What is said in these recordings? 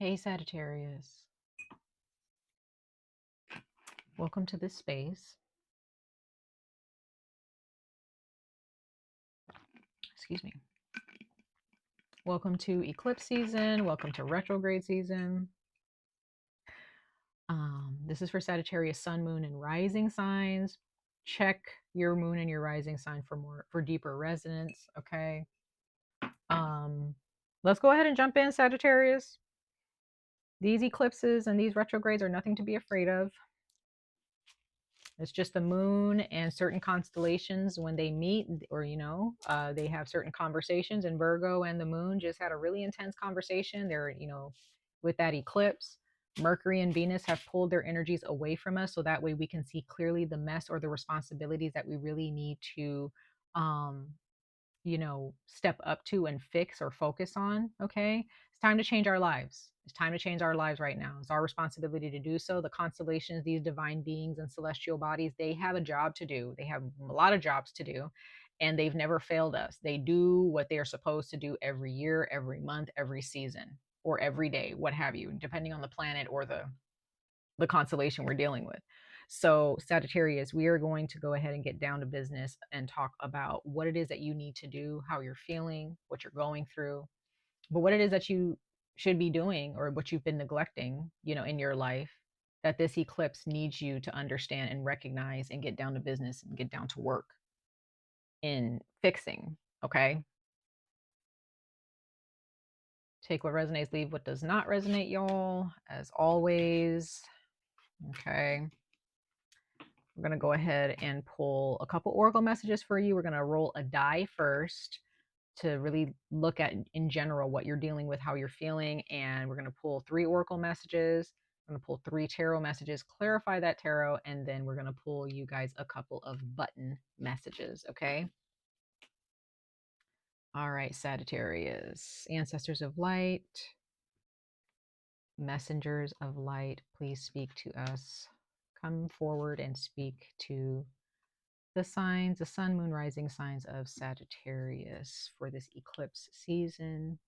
Hey Sagittarius, welcome to this space. Excuse me. Welcome to eclipse season. Welcome to retrograde season. This is for Sagittarius sun, moon, and rising signs. Check your moon and your rising sign for deeper resonance. Okay. Let's go ahead and jump in, Sagittarius. These eclipses and these retrogrades are nothing to be afraid of. It's just the moon and certain constellations when they meet, or they have certain conversations. And Virgo and the moon just had a really intense conversation. They're, with that eclipse, Mercury and Venus have pulled their energies away from us, so that way we can see clearly the mess or the responsibilities that we really need to um step up to and fix or focus on. Okay. It's time to change our lives. It's time to change our lives right now. It's our responsibility to do so. The constellations, these divine beings and celestial bodies, they have a job to do. They have a lot of jobs to do, and they've never failed us. They do what they are supposed to do every year, every month, every season, or every day, what have you, depending on the planet or the constellation we're dealing with. So, Sagittarius, we are going to go ahead and get down to business and talk about what it is that you need to do, how you're feeling, what you're going through, but what it is that you should be doing or what you've been neglecting, in your life, that this eclipse needs you to understand and recognize and get down to business and get down to work in fixing. Okay. Take what resonates, leave what does not resonate, y'all, as always. Okay. We're going to go ahead and pull a couple oracle messages for you. We're going to roll a die first to really look at in general what you're dealing with, how you're feeling. And we're going to pull 3 oracle messages. I'm going to pull 3 tarot messages, clarify that tarot, and then we're going to pull you guys a couple of button messages. Okay. All right, Sagittarius, ancestors of light, messengers of light, please speak to us. Come forward and speak to the signs, the sun, moon, rising signs of Sagittarius for this eclipse season.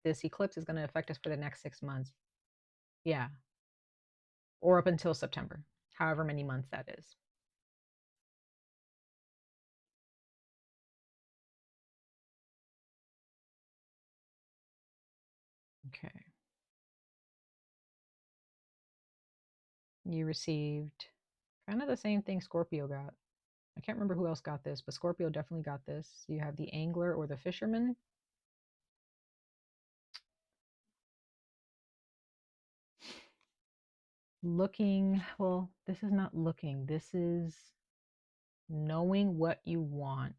This eclipse is going to affect us for the next 6 months. Yeah. Or up until September, however many months that is. Okay. You received kind of the same thing Scorpio got. I can't remember who else got this, but Scorpio definitely got this. You have the angler or the fisherman. Looking, well, this is not looking. This is knowing what you want.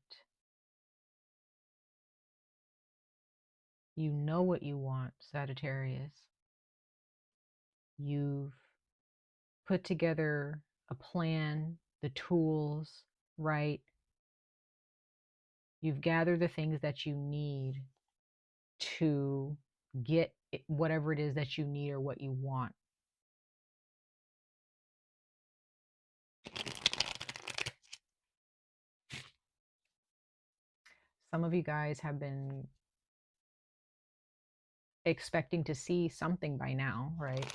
You know what you want, Sagittarius. You've put together a plan, the tools, right? You've gathered the things that you need to get whatever it is that you need or what you want. Some of you guys have been expecting to see something by now, right?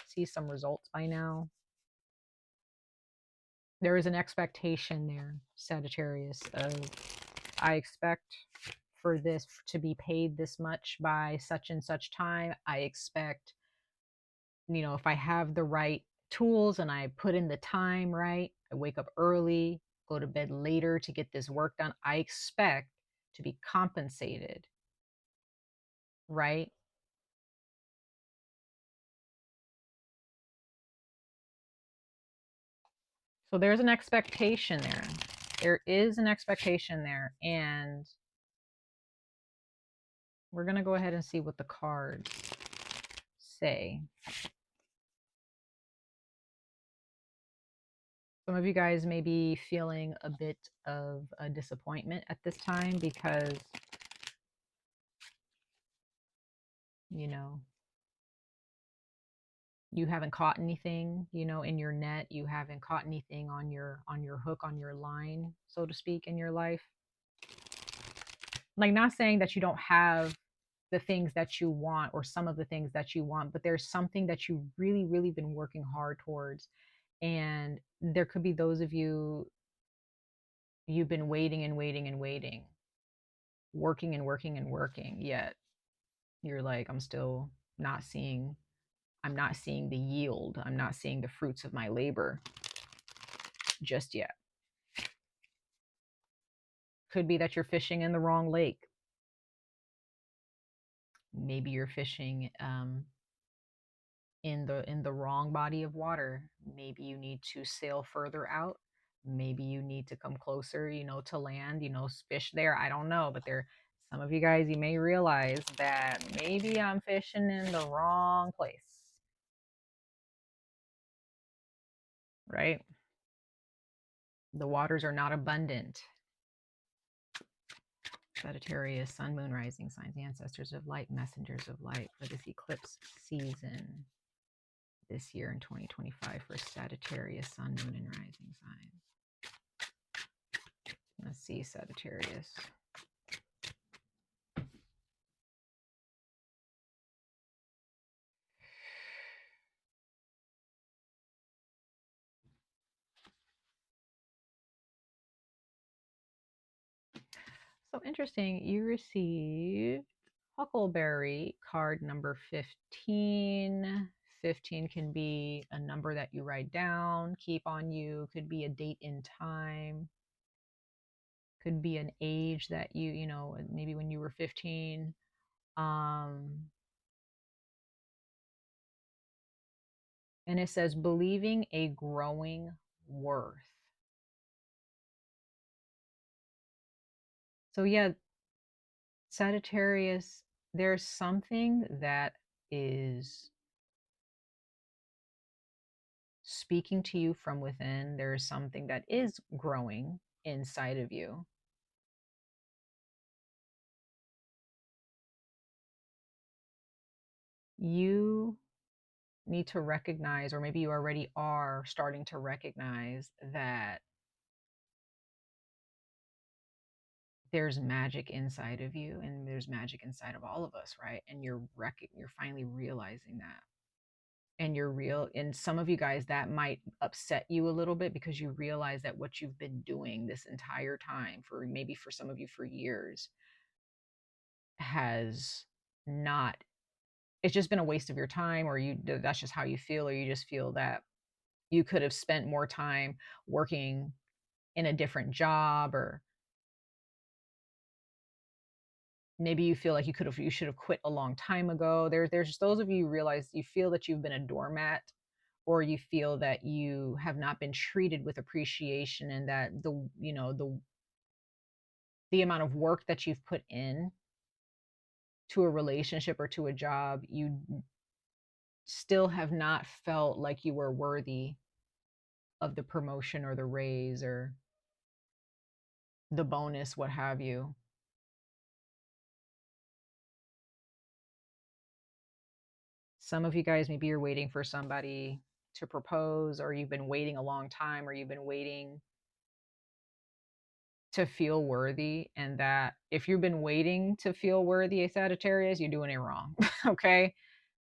See some results by now. There is an expectation there, Sagittarius, of I expect for this to be paid this much by such and such time. I expect, if I have the right tools and I put in the time, right? I wake up early, go to bed later to get this work done. I expect to be compensated, right? So there's an expectation there. There is an expectation there. And we're going to go ahead and see what the cards say. Some of you guys may be feeling a bit of a disappointment at this time because, you haven't caught anything, in your net. You haven't caught anything on your hook, on your line, so to speak, in your life. Like, not saying that you don't have the things that you want or some of the things that you want, but there's something that you really, really been working hard towards. And there could be those of you, you've been waiting and waiting and waiting, working and working and working, yet you're like, I'm not seeing the yield. I'm not seeing the fruits of my labor just yet. Could be that you're fishing in the wrong lake. Maybe you're fishing in the wrong body of water. Maybe you need to sail further out. Maybe you need to come closer, to land, fish there. I don't know, but some of you guys, you may realize that maybe I'm fishing in the wrong place. Right? The waters are not abundant. Sagittarius, sun, moon, rising signs, ancestors of light, messengers of light for this eclipse season this year in 2025 for Sagittarius, sun, moon, and rising signs. Let's see, Sagittarius. So interesting, you received Huckleberry card number 15. 15 can be a number that you write down, keep on you, could be a date in time, could be an age that maybe when you were 15. And it says believing a growing worth. So yeah, Sagittarius, there's something that is speaking to you from within. There's something that is growing inside of you. You need to recognize, or maybe you already are starting to recognize, that there's magic inside of you, and there's magic inside of all of us, right? And you're finally realizing that. And and some of you guys, that might upset you a little bit because you realize that what you've been doing this entire time, for some of you for years, has not, it's just been a waste of your time, or that's just how you feel, or you just feel that you could have spent more time working in a different job, or maybe you feel like you should have quit a long time ago. There's just those of you who realize you feel that you've been a doormat, or you feel that you have not been treated with appreciation, and that the amount of work that you've put in to a relationship or to a job, you still have not felt like you were worthy of the promotion or the raise or the bonus, what have you. Some of you guys, maybe you're waiting for somebody to propose, or you've been waiting a long time, or you've been waiting to feel worthy. And that if you've been waiting to feel worthy, Sagittarius, you're doing it wrong. Okay.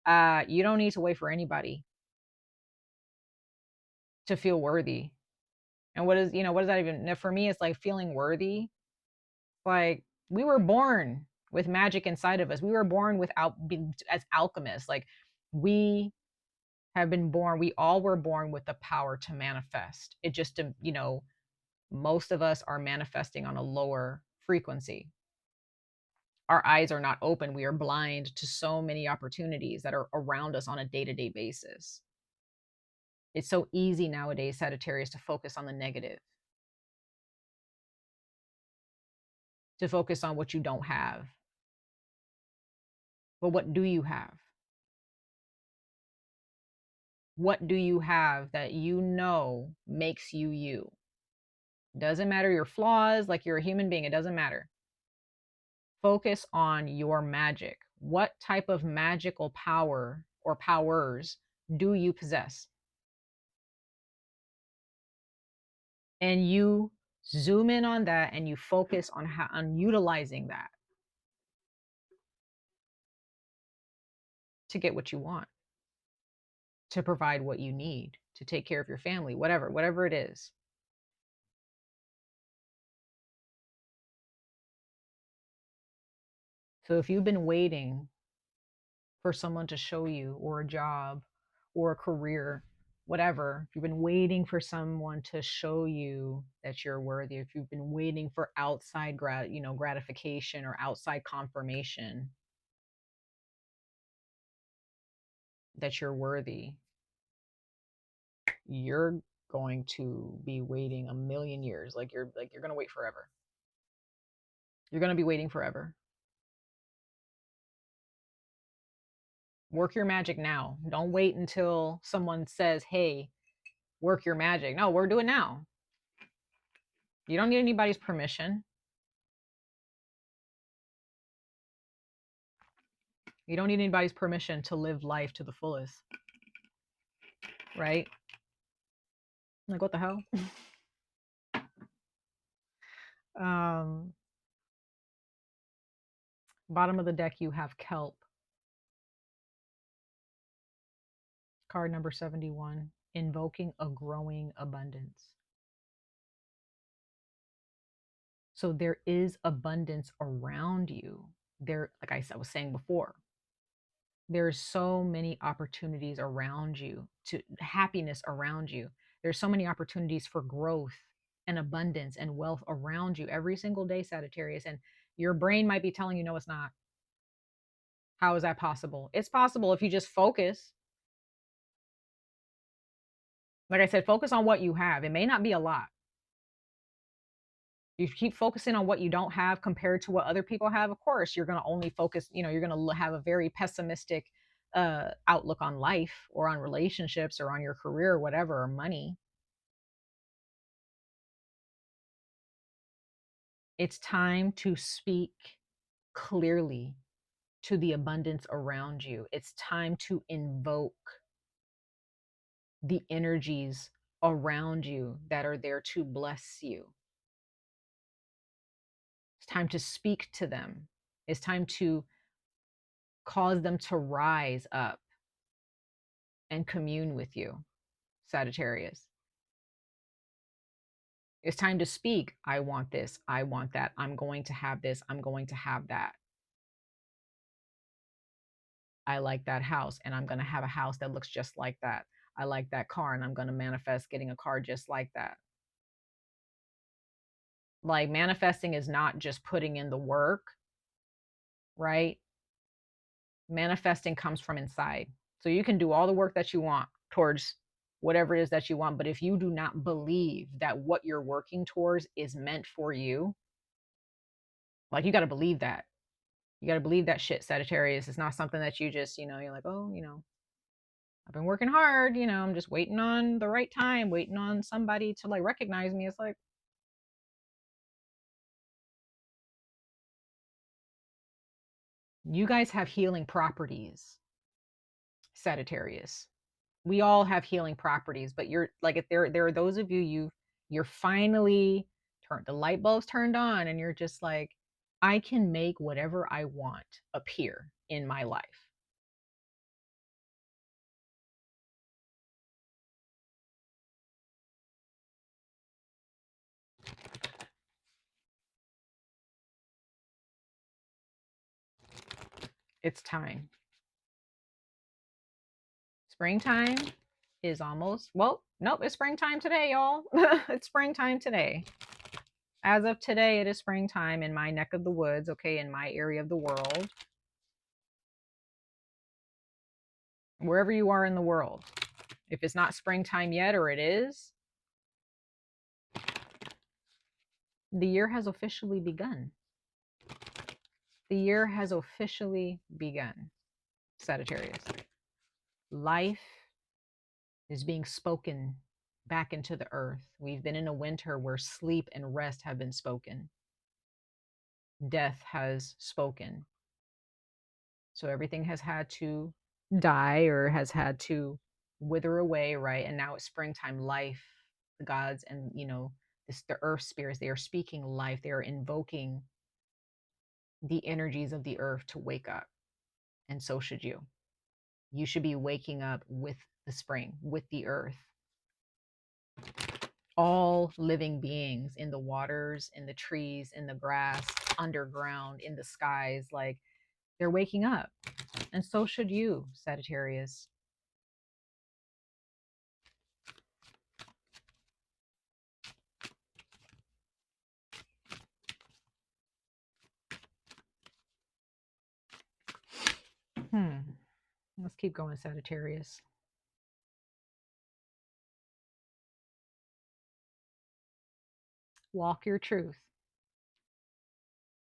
You don't need to wait for anybody to feel worthy. And what does that even, for me, it's like feeling worthy. Like, we were born with magic inside of us. We were born as alchemists. Like, we have been born, we all were born with the power to manifest. It just, most of us are manifesting on a lower frequency. Our eyes are not open. We are blind to so many opportunities that are around us on a day-to-day basis. It's so easy nowadays, Sagittarius, to focus on the negative, to focus on what you don't have. But what do you have? What do you have that makes you you? Doesn't matter your flaws, like you're a human being, it doesn't matter. Focus on your magic. What type of magical power or powers do you possess? And you zoom in on that, and you focus on utilizing that. to get what you want, to provide what you need, to take care of your family, whatever it is. So if you've been waiting for someone to show you, or a job or a career, whatever, if you've been waiting for someone to show you that you're worthy, if you've been waiting for outside gratification or outside confirmation that you're worthy, you're going to be waiting a million years. You're going to wait forever. You're going to be waiting forever. Work your magic now. Don't wait until someone says, hey, work your magic. No, we're doing now. You don't need anybody's permission. You don't need anybody's permission to live life to the fullest. Right? Like, what the hell? Bottom of the deck, you have kelp. Card number 71, invoking a growing abundance. So there is abundance around you. There, like I was saying before, there's so many opportunities around you, to happiness around you. There's so many opportunities for growth and abundance and wealth around you every single day, Sagittarius. And your brain might be telling you, no, it's not. How is that possible? It's possible if you just focus. Like I said, focus on what you have. It may not be a lot. You keep focusing on what you don't have compared to what other people have, of course, you're going to only focus, you're going to have a very pessimistic outlook on life, or on relationships, or on your career, or whatever, or money. It's time to speak clearly to the abundance around you. It's time to invoke the energies around you that are there to bless you. It's time to speak to them. It's time to cause them to rise up and commune with you, Sagittarius. It's time to speak. I want this. I want that. I'm going to have this. I'm going to have that. I like that house, and I'm going to have a house that looks just like that. I like that car, and I'm going to manifest getting a car just like that. Like, manifesting is not just putting in the work, right? Manifesting comes from inside. So you can do all the work that you want towards whatever it is that you want, but if you do not believe that what you're working towards is meant for you, like, you got to believe that. You got to believe that shit, Sagittarius. It's not something that you just, you're like, oh, I've been working hard, I'm just waiting on the right time, waiting on somebody to like recognize me. It's like, you guys have healing properties, Sagittarius. We all have healing properties, but you're like, if there are those of you're finally the light bulbs turned on, and you're just like, I can make whatever I want appear in my life. It's time. Springtime is almost, well, nope, it's springtime today, y'all. It's springtime today. As of today, it is springtime in my neck of the woods, okay, in my area of the world. Wherever you are in the world. If it's not springtime yet, or it is, the year has officially begun. The year has officially begun, Sagittarius. Life is being spoken back into the earth. We've been in a winter where sleep and rest have been spoken. Death has spoken. So everything has had to die, or has had to wither away, right? And now it's springtime. Life, the gods, and the earth spirits, they are speaking life. They are invoking the energies of the earth to wake up. And so should you. You should be waking up with the spring, with the earth. All living beings in the waters, in the trees, in the grass, underground, in the skies, like they're waking up. And so should you, Sagittarius. Let's keep going, Sagittarius. Walk your truth.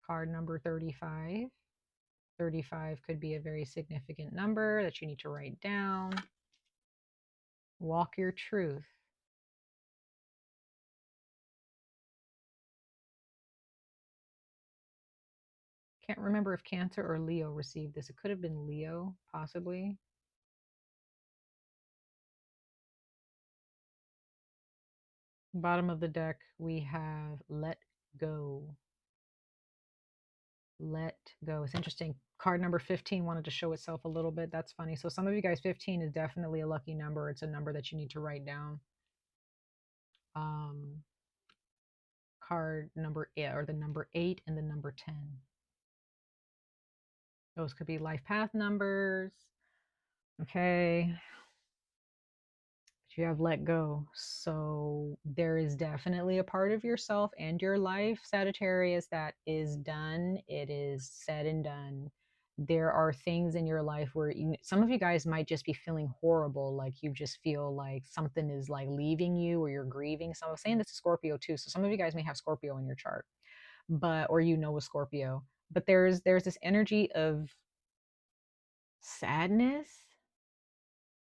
Card number 35. 35 could be a very significant number that you need to write down. Walk your truth. Can't remember if Cancer or Leo received this. It could have been Leo, possibly. Bottom of the deck, we have let go. Let go. It's interesting. Card number 15 wanted to show itself a little bit. That's funny. So some of you guys, 15 is definitely a lucky number. It's a number that you need to write down. Card number 8, or the number 8 and the number 10. Those could be life path numbers. Okay. You have let go. So there is definitely a part of yourself and your life, Sagittarius, that is done. It is said and done. There are things in your life where some of you guys might just be feeling horrible, like you just feel like something is like leaving you, or you're grieving. So I was saying this to Scorpio too. So some of you guys may have Scorpio in your chart, but or a Scorpio. But there's this energy of sadness.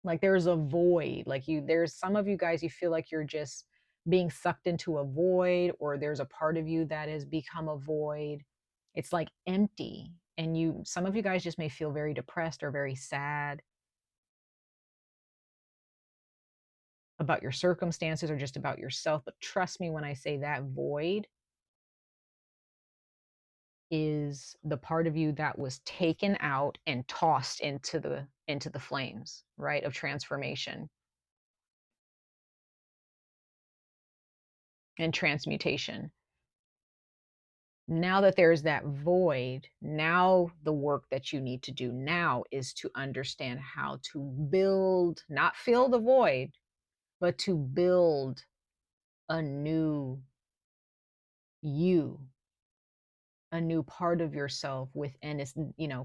Like there's a void. Like there's some of you guys, you feel like you're just being sucked into a void, or there's a part of you that has become a void. It's like empty. And some of you guys just may feel very depressed or very sad about your circumstances or just about yourself. But trust me when I say that void is the part of you that was taken out and tossed into the flames, right, of transformation and transmutation. Now that there's that void, now the work that you need to do now is to understand how to build, not fill the void, but to build a new you, a new part of yourself within. It's,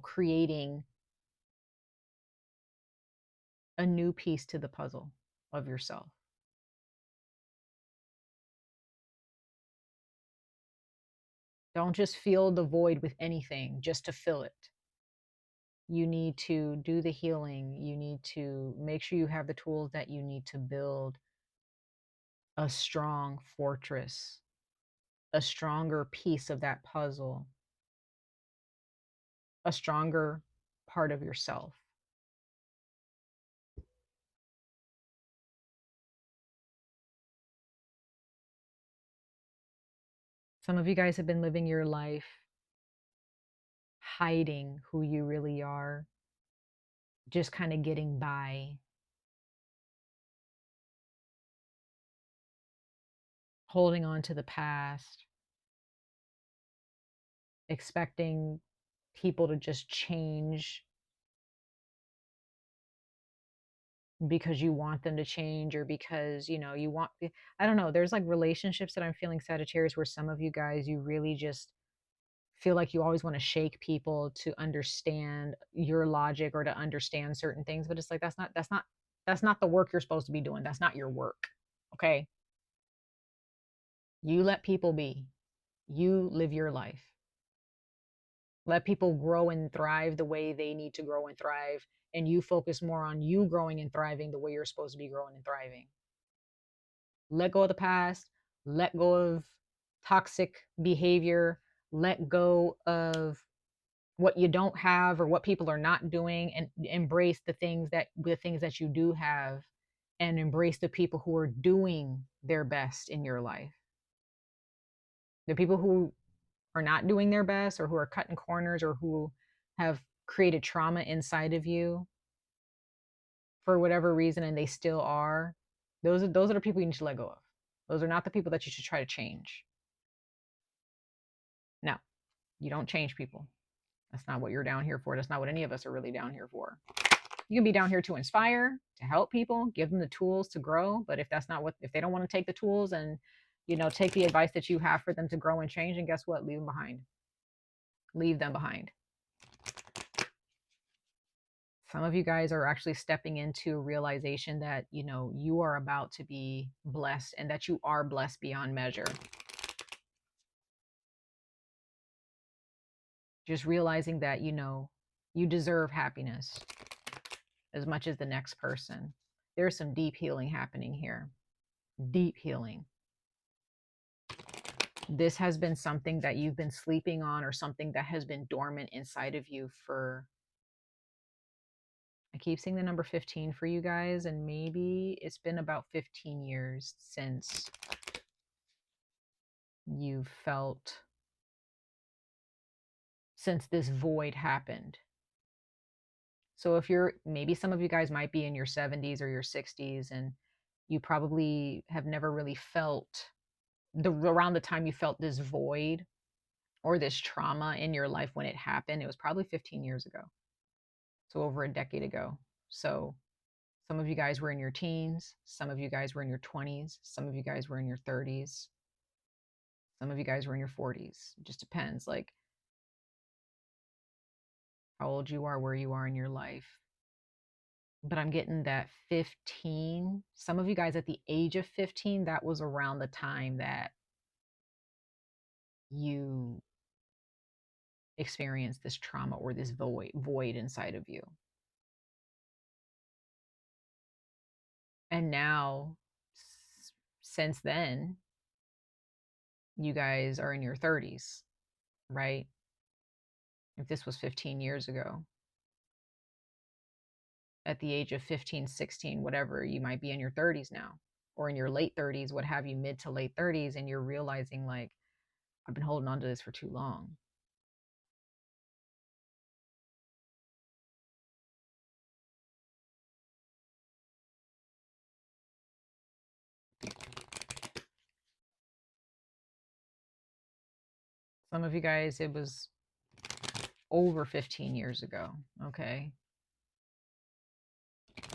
creating a new piece to the puzzle of yourself. Don't just fill the void with anything just to fill it. You need to do the healing. You need to make sure you have the tools that you need to build a strong fortress, a stronger piece of that puzzle, a stronger part of yourself. Some of you guys have been living your life hiding who you really are, just kind of getting by, holding on to the past, expecting people to just change because you want them to change, or because you want, I don't know, there's like relationships that I'm feeling, Sagittarius, where some of you guys, you really just feel like you always want to shake people to understand your logic or to understand certain things. But it's like that's not the work you're supposed to be doing. That's not your work. Okay, you let people be, you live your life, let people grow and thrive the way they need to grow and thrive, and you focus more on you growing and thriving the way you're supposed to be growing and thriving. Let go of the past, let go of toxic behavior, let go of what you don't have or what people are not doing, and embrace the things that you do have, and embrace the people who are doing their best in your life. The people who are not doing their best, or who are cutting corners, or who have created trauma inside of you, for whatever reason and they still are, those are the people you need to let go of. Those are not the people that you should try to change. No, you don't change people. That's not what you're down here for. That's not what any of us are really down here for. You can be down here to inspire, to help people, give them the tools to grow. But if that's not what, if they don't want to take the tools and, you know, take the advice that you have for them to grow and change, and guess what? Leave them behind. Leave them behind. Some of you guys are actually stepping into a realization that, you know, you are about to be blessed and that you are blessed beyond measure. Just realizing that, you know, you deserve happiness as much as the next person. There's some deep healing happening here. Deep healing. This has been something that you've been sleeping on, or something that has been dormant inside of you for, I keep seeing the number 15 for you guys, and maybe it's been about 15 years since you've felt, since this void happened. So if you're, maybe some of you guys might be in your 70s or your 60s, and you probably have never really felt around the time you felt this void or this trauma in your life when it happened, it was probably 15 years ago. So over a decade ago. So some of you guys were in your teens, some of you guys were in your 20s, some of you guys were in your 30s, some of you guys were in your 40s. It just depends, like how old you are, where you are in your life. But I'm getting that 15, some of you guys at the age of 15, that was around the time that you experienced this trauma or this void inside of you. And now, since then, you guys are in your 30s, right? If this was 15 years ago, at the age of 15, 16, whatever, you might be in your 30s now, or in your late 30s, what have you, mid to late 30s, and you're realizing, like, I've been holding on to this for too long. Some of you guys, it was over 15 years ago, okay?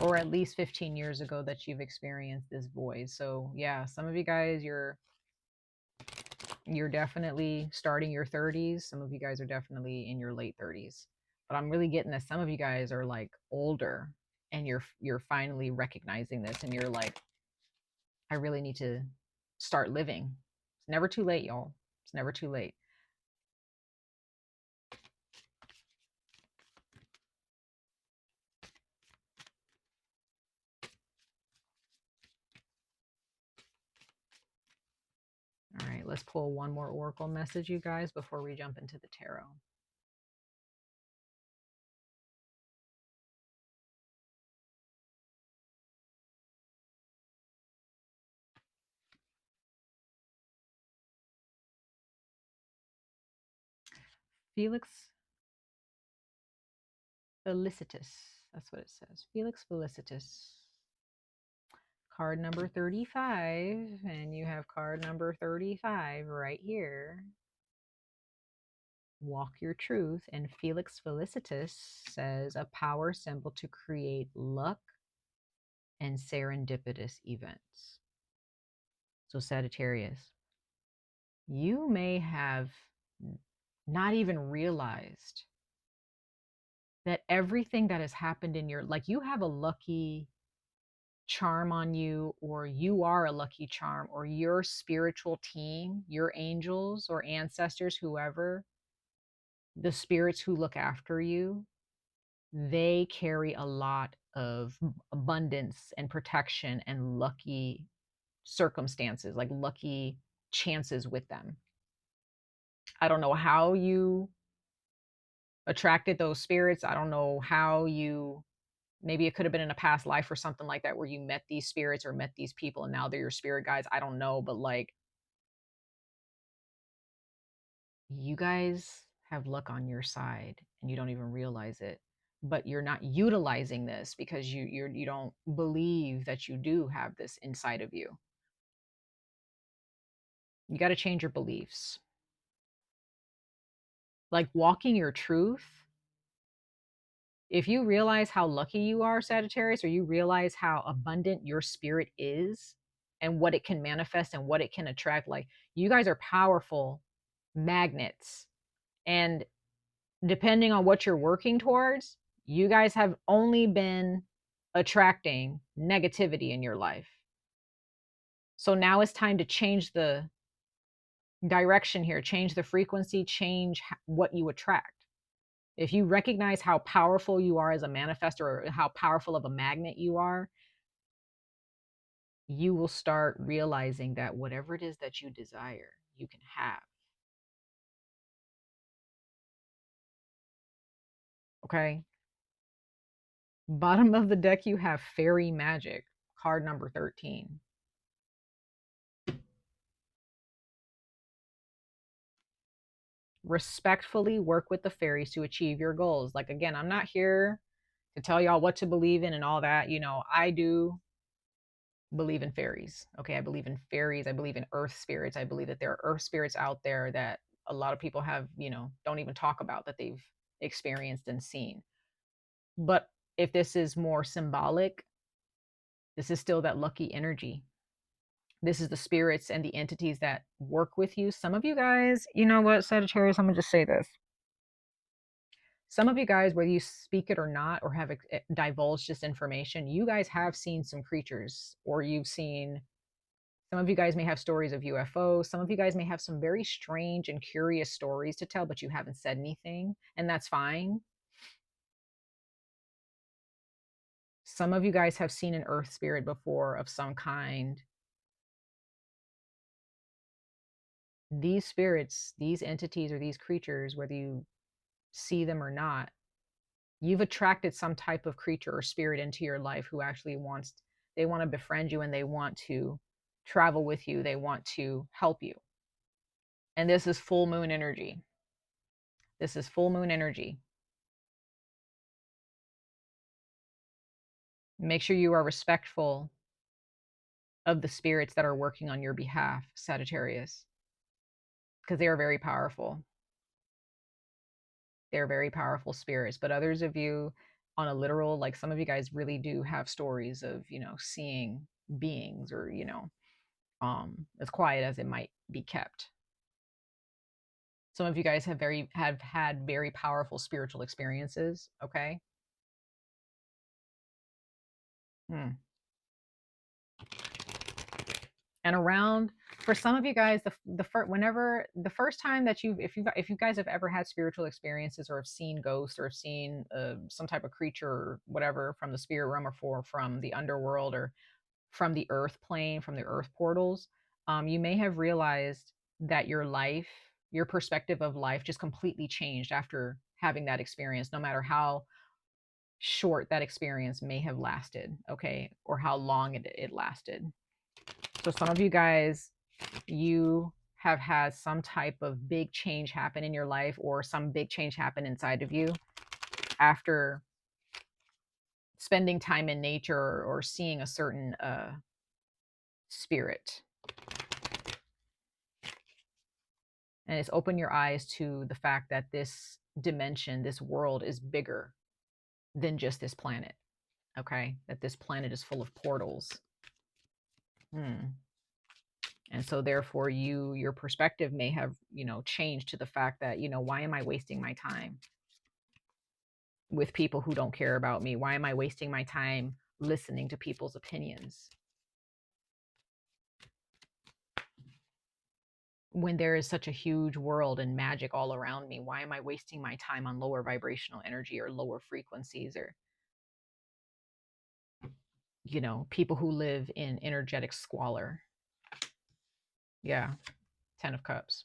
Or at least 15 years ago that you've experienced this void. So yeah, some of you guys, you're definitely starting your 30s. Some of you guys are definitely in your late 30s. But I'm really getting that some of you guys are like older, and you're finally recognizing this, and you're like, I really need to start living. It's never too late, y'all. It's never too late. All right, let's pull one more oracle message, you guys, before we jump into the tarot. 𝍊👋🍆. That's what it says. 𝍊👋🍆. Card number 35, and you have card number 35 right here. Walk your truth, and 𝍊👋🍆 says a power symbol to create luck and serendipitous events. So Sagittarius, you may have not even realized that everything that has happened in your, like, you have a lucky charm on you, or you are a lucky charm, or your spiritual team, your angels or ancestors, whoever, the spirits who look after you, they carry a lot of abundance and protection and lucky circumstances, like lucky chances with them. I don't know how you attracted those spirits. I don't know how you, maybe it could have been in a past life or something like that, where you met these spirits or met these people and now they're your spirit guides. I don't know, but like, you guys have luck on your side and you don't even realize it. but you're not utilizing this because you don't believe that you do have this inside of you. You got to change your beliefs. Like walking your truth. If you realize how lucky you are, Sagittarius, or you realize how abundant your spirit is and what it can manifest and what it can attract, like you guys are powerful magnets. And depending on what you're working towards, you guys have only been attracting negativity in your life. So now it's time to change the direction here, change the frequency, change what you attract. If you recognize how powerful you are as a manifestor or how powerful of a magnet you are, you will start realizing that whatever it is that you desire, you can have. Okay. Bottom of the deck, you have Fairy Magic, card number 13. Respectfully work with the fairies to achieve your goals. Like, again, I'm not here to tell y'all what to believe in and all that. You know, I do believe in fairies. Okay. I believe in fairies. I believe in earth spirits. I believe that there are earth spirits out there that a lot of people have, you know, don't even talk about, that they've experienced and seen. But if this is more symbolic, this is still that lucky energy. This is the spirits and the entities that work with you. Some of you guys, you know what, Sagittarius, I'm gonna just say this. Some of you guys, whether you speak it or not, or have divulged this information, you guys have seen some creatures, or you've seen, some of you guys may have stories of UFOs. Some of you guys may have some very strange and curious stories to tell, but you haven't said anything, and that's fine. Some of you guys have seen an earth spirit before of some kind. These spirits, these entities, or these creatures, whether you see them or not, you've attracted some type of creature or spirit into your life who actually wants, they want to befriend you and they want to travel with you. They want to help you. And this is full moon energy. This is full moon energy. Make sure you are respectful of the spirits that are working on your behalf, Sagittarius, because they are very powerful. They're very powerful spirits. But others of you, on a literal, like some of you guys really do have stories of, you know, seeing beings, or, you know, as quiet as it might be kept. Some of you guys have had very powerful spiritual experiences. Okay. And around, for some of you guys, the first time that if you guys have ever had spiritual experiences, or have seen ghosts, or have seen some type of creature or whatever from the spirit realm, or from the underworld, or from the earth plane, from the earth portals, you may have realized that your perspective of life just completely changed after having that experience, no matter how short that experience may have lasted, okay, or how long it lasted. So some of you guys, you have had some type of big change happen in your life, or some big change happen inside of you after spending time in nature, or seeing a certain spirit. And it's opened your eyes to the fact that this dimension, this world, is bigger than just this planet. Okay, that this planet is full of portals. And so therefore your perspective may have, you know, changed to the fact that, you know, why am I wasting my time with people who don't care about me? Why am I wasting my time listening to people's opinions when there is such a huge world and magic all around me? Why am I wasting my time on lower vibrational energy, or lower frequencies, or, you know, people who live in energetic squalor? Yeah. 10 of Cups.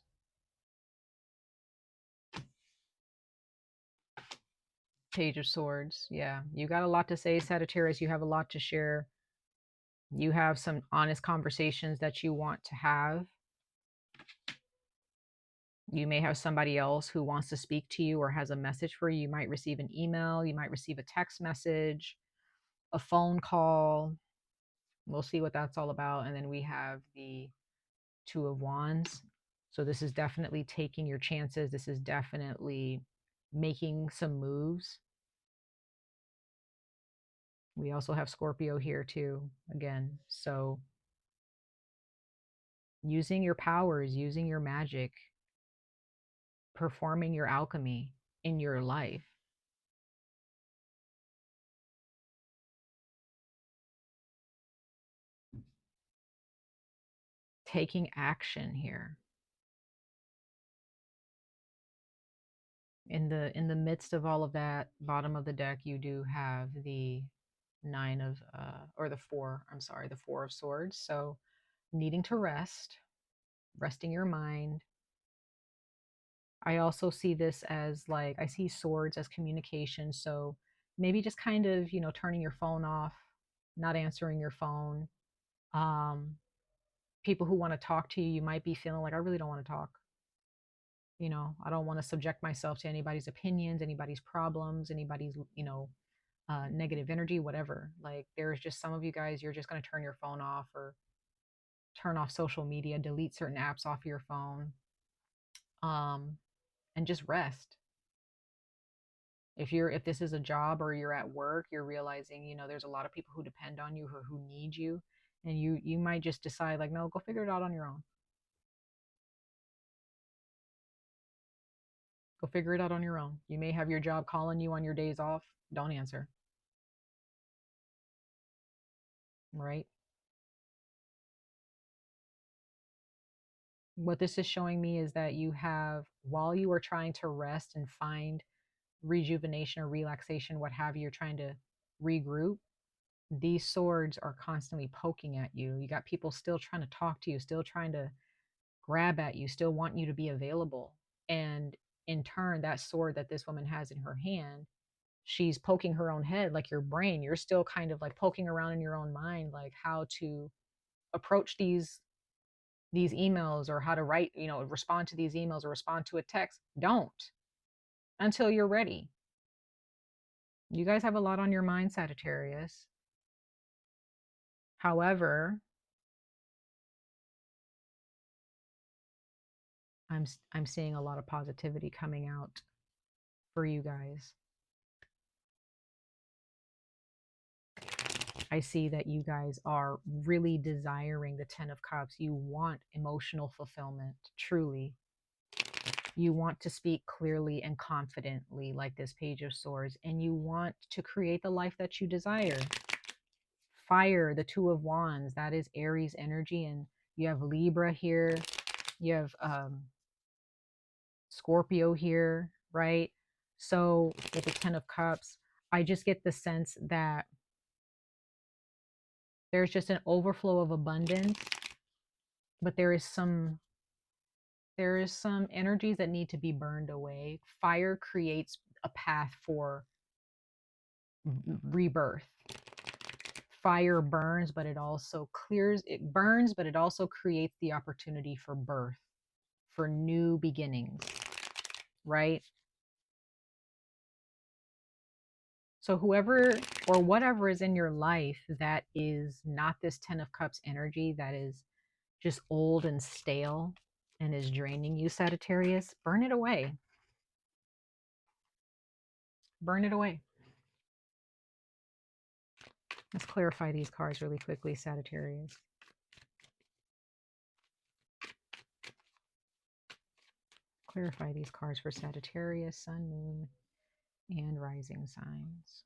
Page of Swords. Yeah. You got a lot to say, Sagittarius. You have a lot to share. You have some honest conversations that you want to have. You may have somebody else who wants to speak to you or has a message for you. You might receive an email, you might receive a text message, a phone call. We'll see what that's all about. And then we have the Two of Wands. So this is definitely taking your chances. This is definitely making some moves. We also have Scorpio here too, again. So using your powers, using your magic, performing your alchemy in your life. Taking action here. In the midst of all of that, bottom of the deck, you do have the nine of or the four, I'm sorry, the Four of Swords. So needing to rest, resting your mind. I also see this as like, I see swords as communication. So maybe just kind of, turning your phone off, not answering your phone. Um, People who want to talk to you, you might be feeling like, I really don't want to talk. I don't want to subject myself to anybody's opinions, anybody's problems, anybody's, negative energy, whatever. Like there's just some of you guys, you're just going to turn your phone off or turn off social media, delete certain apps off your phone, um, and just rest. If this is a job or you're at work, you're realizing, there's a lot of people who depend on you or who need you. And you might just decide like, no, go figure it out on your own. Go figure it out on your own. You may have your job calling you on your days off. Don't answer. Right? What this is showing me is that you have, while you are trying to rest and find rejuvenation or relaxation, what have you, you're trying to regroup, these swords are constantly poking at you. You got people still trying to talk to you, still trying to grab at you, still want you to be available. And in turn, that sword that this woman has in her hand, she's poking her own head, like your brain. You're still kind of like poking around in your own mind, like how to approach these emails or how to write, respond to these emails or respond to a text. Don't until you're ready. You guys have a lot on your mind, Sagittarius. However, I'm seeing a lot of positivity coming out for you guys. I see that you guys are really desiring the Ten of Cups. You want emotional fulfillment, truly. You want to speak clearly and confidently, like this Page of Swords, and you want to create the life that you desire. Fire, the Two of Wands, that is Aries energy, and you have Libra here. You have Scorpio here, right? So with the Ten of Cups, I just get the sense that there's just an overflow of abundance, but there is some energies that need to be burned away. Fire creates a path for rebirth. Fire burns, but it also burns, but it also creates the opportunity for birth, for new beginnings, right? So whoever or whatever is in your life that is not this Ten of Cups energy, that is just old and stale and is draining you, Sagittarius, burn it away. Burn it away. Let's clarify these cards really quickly, Sagittarius. Clarify these cards for Sagittarius, Sun, Moon, and Rising signs.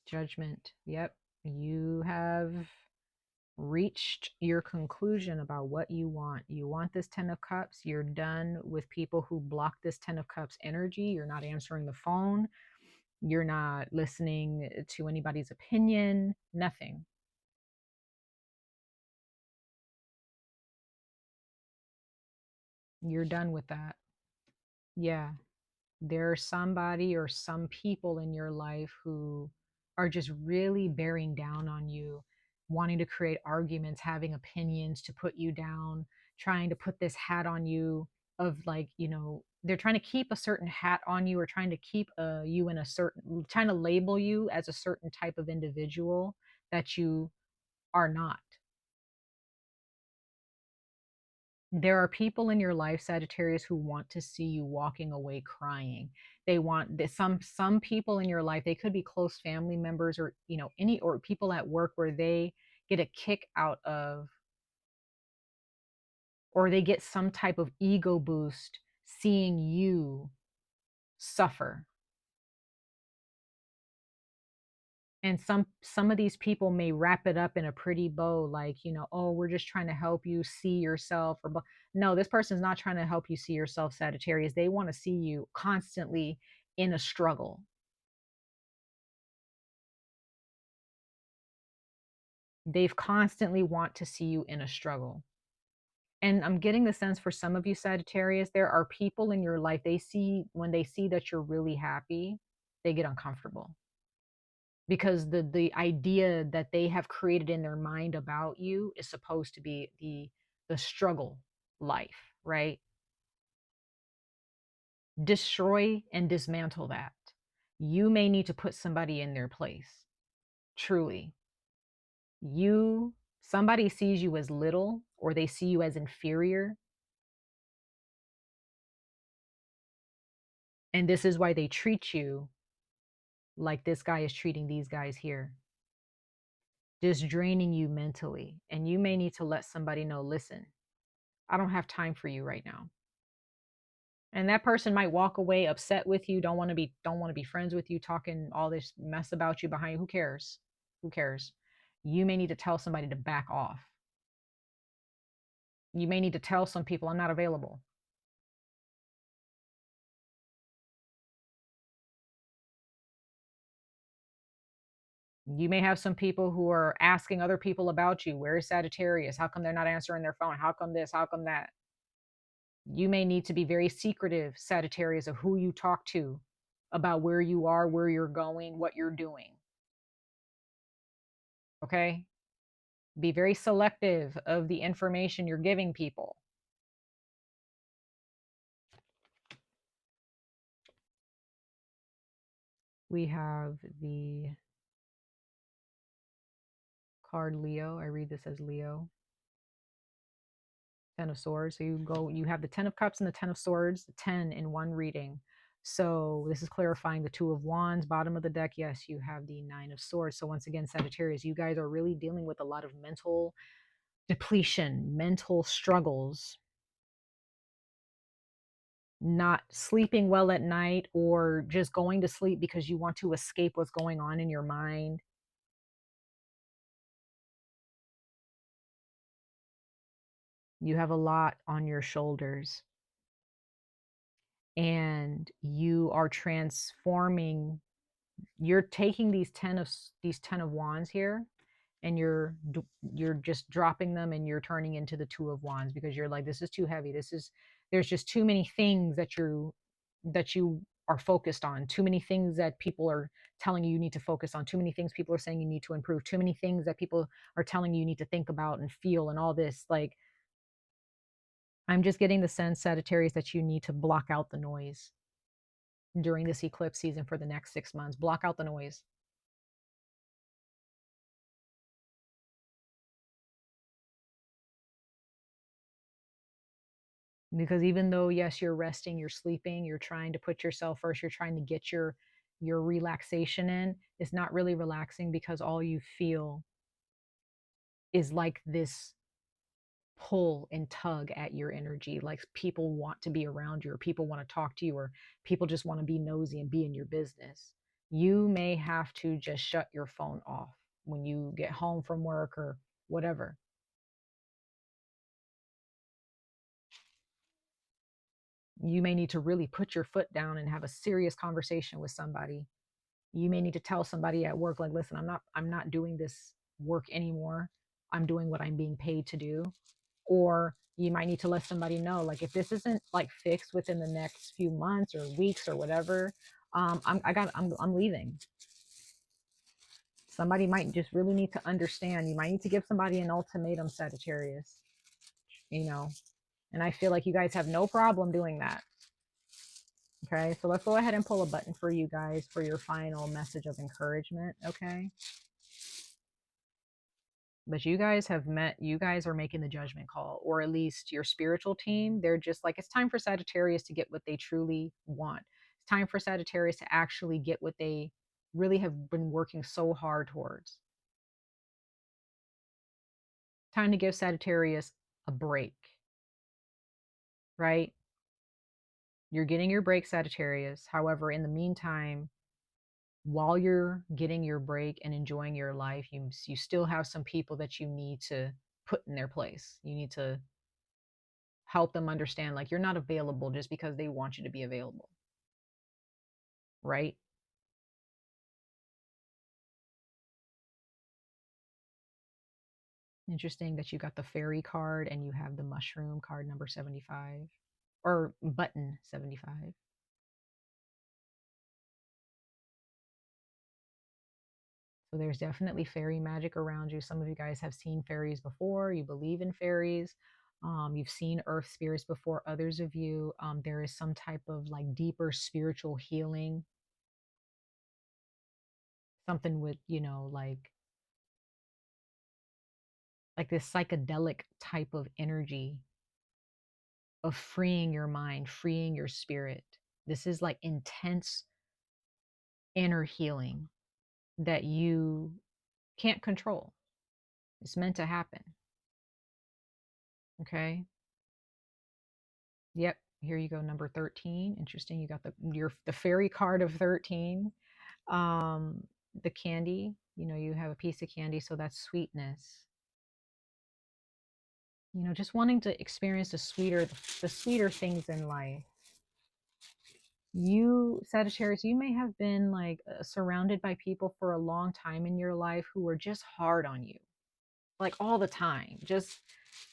Judgment. Yep. You have reached your conclusion about what you want. You want this Ten of Cups. You're done with people who block this Ten of Cups energy. You're not answering the phone. You're not listening to anybody's opinion. Nothing. You're done with that. Yeah. There's somebody or some people in your life who are just really bearing down on you. wanting to create arguments, having opinions, to put you down, trying to put this hat on you of like, you know, they're trying to keep a certain hat on you, or trying to keep you in a certain, trying to label you as a certain type of individual that you are not. There are people in your life, Sagittarius, who want to see you walking away crying. They want this, some people in your life, they could be close family members, or you know, any, or people at work, where they get a kick out of, or they get some type of ego boost seeing you suffer. And some of these people may wrap it up in a pretty bow, like, you know, oh, we're just trying to help you see yourself, or no, this person's not trying to help you see yourself, Sagittarius. They want to see you constantly in a struggle. They've constantly want to see you in a struggle. And I'm getting the sense, for some of you, Sagittarius, there are people in your life, they see, when they see that you're really happy, they get uncomfortable, because the idea that they have created in their mind about you is supposed to be the struggle life, right? Destroy and dismantle that. You may need to put somebody in their place. Truly. You, somebody sees you as little, or they see you as inferior, and this is why they treat you like this guy is treating these guys here, just draining you mentally. And you may need to let somebody know, listen, I don't have time for you right now. And that person might walk away upset with you, don't want to be friends with you, talking all this mess about you behind you. Who cares? Who cares? You may need to tell somebody to back off. You may need to tell some people, I'm not available. You may have some people who are asking other people about you. Where is Sagittarius? How come they're not answering their phone? How come this? How come that? You may need to be very secretive, Sagittarius, of who you talk to about where you are, where you're going, what you're doing. Okay? Be very selective of the information you're giving people. We have the card Leo. I read this as Leo. 10 of Swords. So you have the 10 of Cups and the 10 of Swords, 10 in one reading. So this is clarifying the 2 of Wands. Bottom of the deck, yes, you have the 9 of Swords. So once again, Sagittarius, you guys are really dealing with a lot of mental depletion, mental struggles, not sleeping well at night, or just going to sleep because you want to escape what's going on in your mind. You have a lot on your shoulders, and you are transforming. You're taking these 10 of Wands here, and you're just dropping them, and you're turning into the 2 of Wands, because you're like, this is too heavy. There's just too many things that you are focused on, too many things that people are telling you need to focus on, too many things people are saying you need to improve, too many things that people are telling you need to think about and feel, and all this. Like, I'm just getting the sense, Sagittarius, that you need to block out the noise during this eclipse season for the next 6 months. Block out the noise. Because even though, yes, you're resting, you're sleeping, you're trying to put yourself first, you're trying to get your relaxation in, it's not really relaxing, because all you feel is like this pull and tug at your energy. Like, people want to be around you, or people want to talk to you, or people just want to be nosy and be in your business. You may have to just shut your phone off when you get home from work or whatever. You may need to really put your foot down and have a serious conversation with somebody. You may need to tell somebody at work, like, listen, I'm not doing this work anymore. I'm doing what I'm being paid to do. Or you might need to let somebody know, like, if this isn't like fixed within the next few months or weeks or whatever, I'm leaving. Somebody might just really need to understand. You might need to give somebody an ultimatum, Sagittarius, you know, and I feel like you guys have no problem doing that. Okay, so let's go ahead and pull a button for you guys for your final message of encouragement. Okay. But you guys are making the judgment call, or at least your spiritual team. They're just like, it's time for Sagittarius to get what they truly want. It's time for Sagittarius to actually get what they really have been working so hard towards. Time to give Sagittarius a break, right? You're getting your break, Sagittarius. However, in the meantime, while you're getting your break and enjoying your life, you still have some people that you need to put in their place. You need to help them understand, like, you're not available just because they want you to be available, right? Interesting that you got the fairy card and you have the mushroom card number 75, or button 75. So there's definitely fairy magic around you. Some of you guys have seen fairies before. You believe in fairies. You've seen earth spirits before. Others of you, there is some type of like deeper spiritual healing. Something with, like this psychedelic type of energy of freeing your mind, freeing your spirit. This is like intense inner healing that you can't control. It's meant to happen. Okay. Yep. Here you go. Number 13. Interesting. You got the fairy card of 13. Um, the candy, you have a piece of candy. So that's sweetness. Just wanting to experience the sweeter things in life. You, Sagittarius, you may have been like surrounded by people for a long time in your life who are just hard on you, like all the time. Just,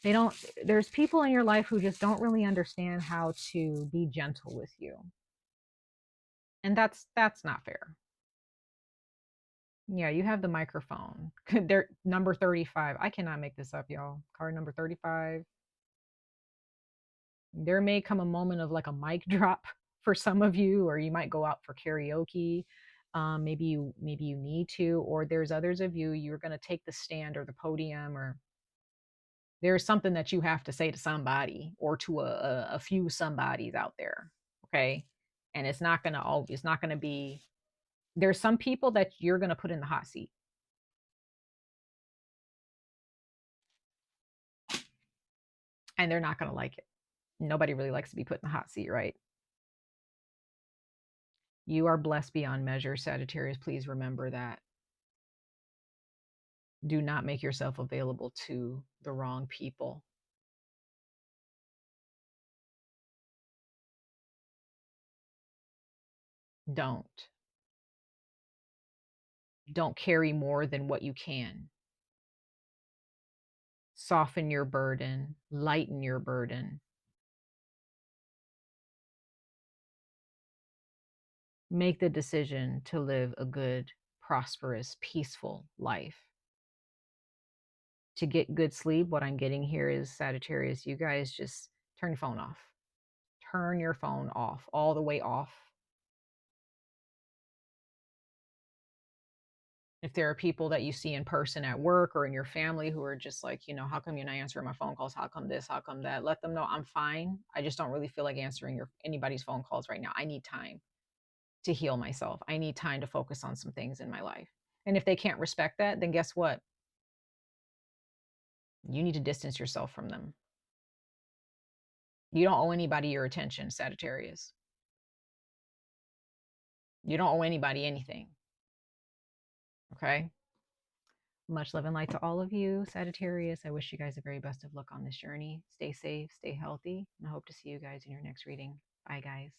they don't, there's people in your life who just don't really understand how to be gentle with you. And that's not fair. Yeah, you have the microphone. They're number 35. I cannot make this up, y'all. Card number 35. There may come a moment of like a mic drop for some of you, or you might go out for karaoke. Maybe you need to, or there's others of you, you're going to take the stand or the podium, or there's something that you have to say to somebody or to a few somebodies out there. Okay. And it's not going to be, there's some people that you're going to put in the hot seat. And they're not going to like it. Nobody really likes to be put in the hot seat, right? You are blessed beyond measure, Sagittarius. Please remember that. Do not make yourself available to the wrong people. Don't. Don't carry more than what you can. Soften your burden, lighten your burden. Make the decision to live a good, prosperous, peaceful life. To get good sleep, what I'm getting here is, Sagittarius, you guys just turn your phone off. Turn your phone off, all the way off. If there are people that you see in person at work or in your family who are just like, how come you're not answering my phone calls? How come this? How come that? Let them know I'm fine. I just don't really feel like answering anybody's phone calls right now. I need time to heal myself. I need time to focus on some things in my life. And if they can't respect that, then guess what? You need to distance yourself from them. You don't owe anybody your attention, Sagittarius. You don't owe anybody anything. Okay? Much love and light to all of you, Sagittarius. I wish you guys the very best of luck on this journey. Stay safe, stay healthy, and I hope to see you guys in your next reading. Bye, guys.